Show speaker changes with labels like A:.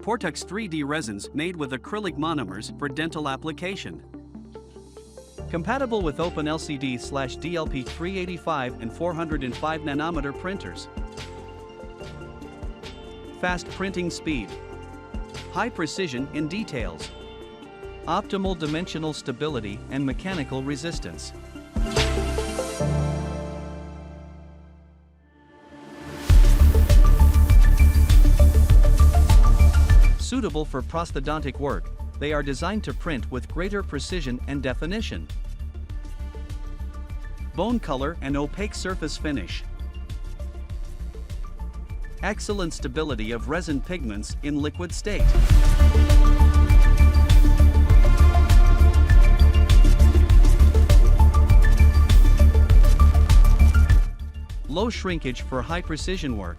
A: Portux 3D resins made with acrylic monomers for dental application. Compatible with Open LCD/DLP 385 and 405 nanometer printers. Fast printing speed. High precision in details. Optimal dimensional stability and mechanical resistance. Suitable for prosthodontic work, they are designed to print with greater precision and definition. Bone color and opaque surface finish. Excellent stability of resin pigments in liquid state. Low shrinkage for high precision work.